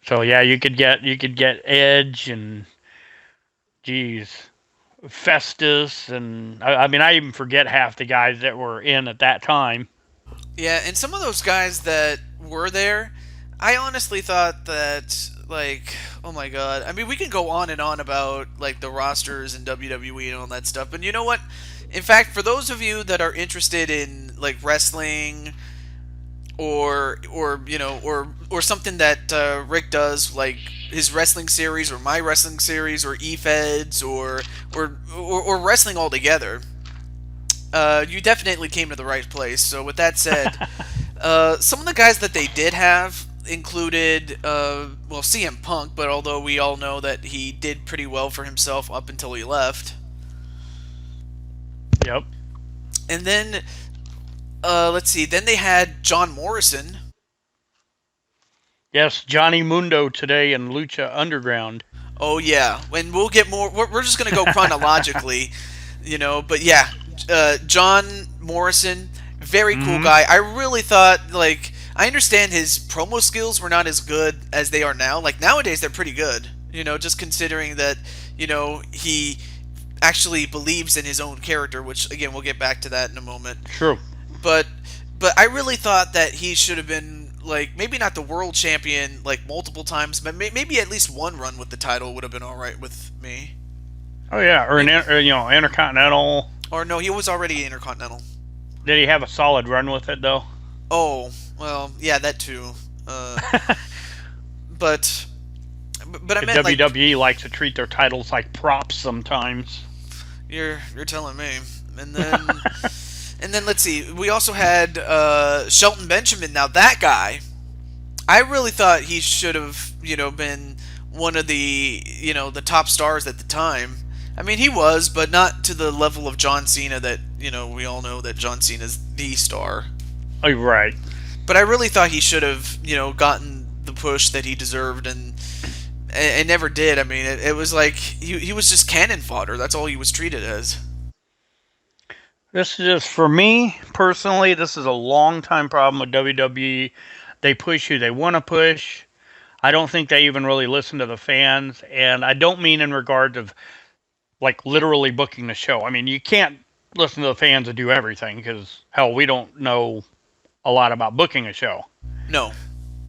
So yeah, you could get Edge and geez, Festus, and I mean I even forget half the guys that were in at that time. Yeah, and some of those guys that were there, I honestly thought that like, oh my god. I mean, we can go on and on about like the rosters and WWE and all that stuff, but you know what? In fact, for those of you that are interested in like wrestling or or something that Rick does, like his wrestling series or my wrestling series or E-Feds or wrestling altogether, you definitely came to the right place. So with that said, some of the guys that they did have included, well, CM Punk, but although we all know that he did pretty well for himself up until he left. Yep. And then, let's see, then they had John Morrison. Yes, Johnny Mundo today in Lucha Underground. Oh, yeah. And we'll get more. We're just going to go chronologically, but yeah, John Morrison, very cool Mm-hmm. guy. I really thought, like, I understand his promo skills were not as good as they are now. Like, nowadays, they're pretty good, just considering that, he actually believes in his own character, which, again, we'll get back to that in a moment. True. But I really thought that he should have been like maybe not the world champion like multiple times, but maybe at least one run with the title would have been all right with me. Oh yeah, or Maybe, Intercontinental. or no, he was already Intercontinental. Did he have a solid run with it though? Oh well, yeah, that too. Uh, but but I Because meant like WWE likes to treat their titles like props sometimes. you're telling me. And then let's see, we also had Shelton Benjamin. Now that guy, I really thought he should have, been one of the top stars at the time. I mean, he was, but not to the level of John Cena that, we all know that John Cena's the star. Oh, right. But I really thought he should have, gotten the push that he deserved and never did. I mean, it was like he was just cannon fodder. That's all he was treated as. This is just for me personally. This is a long time problem with WWE. They push who they want to push. I don't think they even really listen to the fans, and I don't mean in regard of like literally booking the show. I mean, you can't listen to the fans and do everything because hell, we don't know a lot about booking a show. No.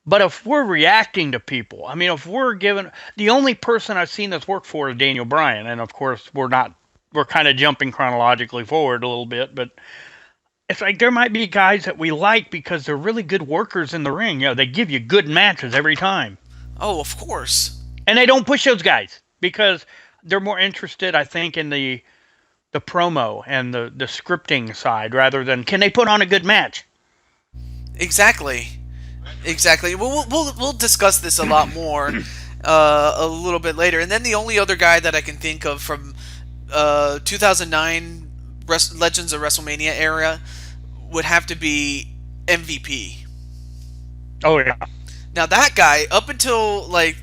But if we're reacting to people, I mean, if we're given the only person I've seen that's worked for is Daniel Bryan, and of course we're not. We're kind of jumping chronologically forward a little bit, but it's like there might be guys that we like because they're really good workers in the ring. You know, they give you good matches every time, Oh, of course. and they don't push those guys because they're more interested, I think, in the promo and the scripting side rather than can they put on a good match. Exactly. Exactly. We'll discuss this a lot more a little bit later. And then the only other guy that I can think of from 2009 Legends of WrestleMania era would have to be MVP. Oh yeah, Now that guy, up until like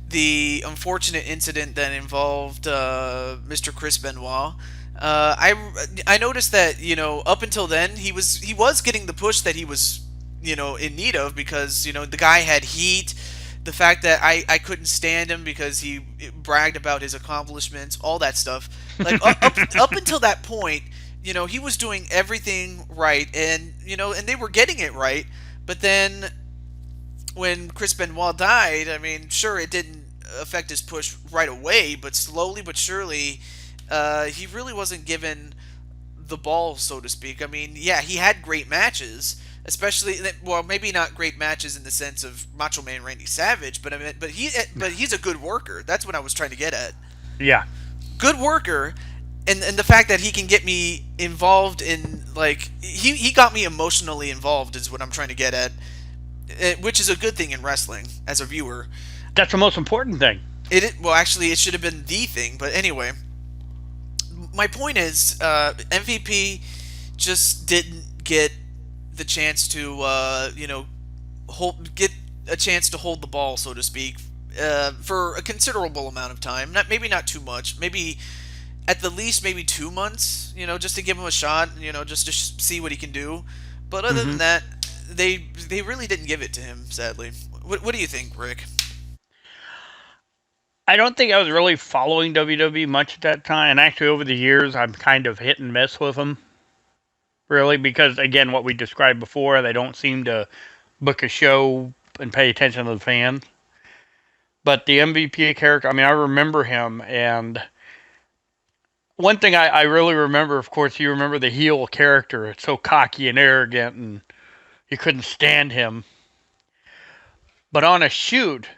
the unfortunate incident that involved Mr. Chris Benoit, I noticed that up until then he was getting the push that he was in need of because the guy had heat. The fact that I couldn't stand him because he bragged about his accomplishments, all that stuff. Like up until that point, he was doing everything right, and and they were getting it right. But then when Chris Benoit died, I mean, sure, it didn't affect his push right away, but slowly but surely, he really wasn't given the ball, so to speak. I mean, yeah, he had great matches, especially well, maybe not great matches in the sense of Macho Man Randy Savage, but I mean, but he's a good worker. That's what I was trying to get at. yeah. Good worker, and the fact that he can get me involved in like he got me emotionally involved is what I'm trying to get at, which is a good thing in wrestling as a viewer. That's the most important thing. Well, actually, it should have been the thing, but anyway, my point is, MVP just didn't get the chance to, get a chance to hold the ball, so to speak, for a considerable amount of time. Maybe not too much. Maybe at the least maybe 2 months. Just to give him a shot. Just to see what he can do. But other Hmm. than that, they really didn't give it to him. Sadly. What do you think, Rick? I don't think I was really following WWE much at that time. And actually, over the years, I'm kind of hit and miss with them, really, because, again, what we described before, they don't seem to book a show and pay attention to the fans. But the MVP character, I mean, I remember him. And one thing I really remember, of course, you remember the heel character. It's so cocky and arrogant, and you couldn't stand him. But on a shoot,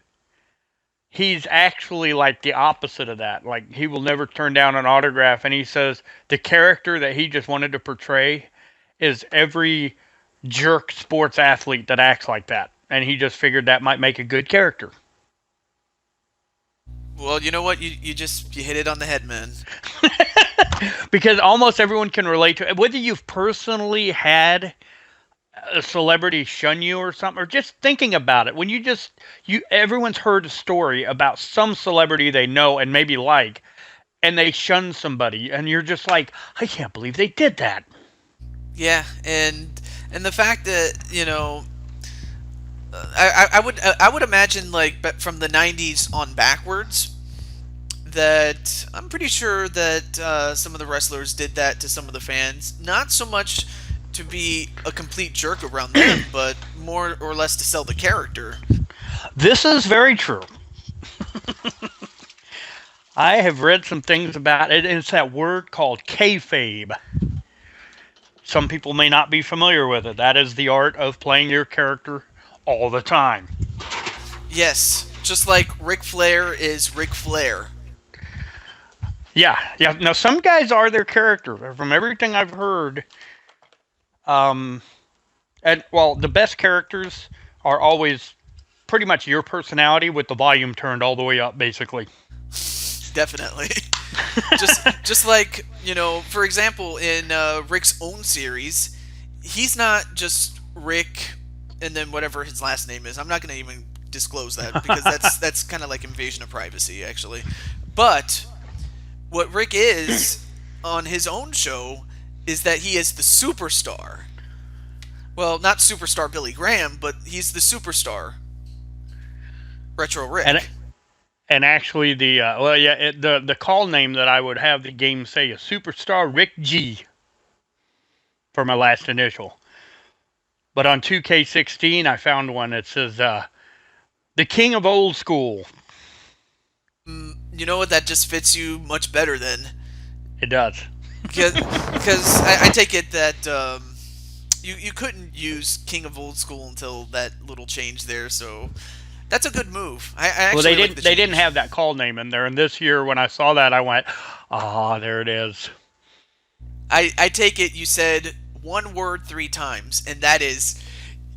he's actually like the opposite of that. Like, he will never turn down an autograph, and he says the character that he just wanted to portray is every jerk sports athlete that acts like that, and he just figured that might make a good character. Well, you know what? You hit it on the head, man. Because almost everyone can relate to it, whether you've personally had a celebrity shun you or something, or just thinking about it. When you everyone's heard a story about some celebrity they know and maybe like, and they shun somebody, and you're just like, I can't believe they did that. Yeah, and the fact that I would imagine like from the '90s on backwards that I'm pretty sure that some of the wrestlers did that to some of the fans. Not so much to be a complete jerk around them, but more or less to sell the character. This is very true. I have read some things about it, and it's that word called kayfabe. Some people may not be familiar with it. That is the art of playing your character all the time. Yes, just like Ric Flair is Ric Flair. Yeah, yeah. Now, some guys are their character. From everything I've heard, um, and well, the best characters are always pretty much your personality with the volume turned all the way up, basically. Definitely. just like for example, in Rick's own series, he's not just Rick, and then whatever his last name is. I'm not going to even disclose that because that's kind of like invasion of privacy, actually. But what Rick is on his own show is that he is the superstar. Well, not superstar Billy Graham, but he's the superstar Retro And Rick. and actually, the call name that I would have the game say is Superstar Rick G for my last initial. But on 2K16, I found one that says the King of Old School. You know what? That just fits you much better then. It does. Because I take it that you couldn't use King of Old School until that little change there, so that's a good move. I Well, actually they like didn't the they didn't change. have that call name in there, and this year when I saw that, I went, ah, there it is. I take it you said one word three times, and that is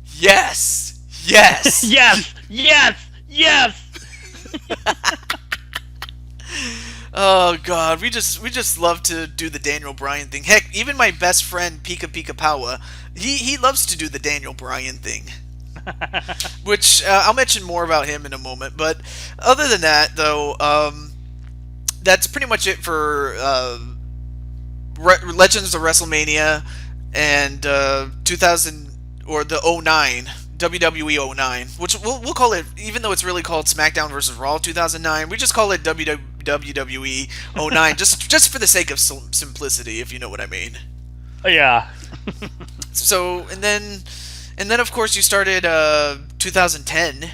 yes, yes. Yes, yes, yes. Oh God, we just love to do the Daniel Bryan thing. Heck, even my best friend Pika Pika Pawa, he loves to do the Daniel Bryan thing. Which I'll mention more about him in a moment. But other than that, though, that's pretty much it for Legends of WrestleMania and 2000 or the '09 WWE '09, which we'll call it, even though it's really called SmackDown versus Raw 2009. We just call it WWE '09 just for the sake of simplicity, if you know what I mean. Yeah. So and then of course you started 2010.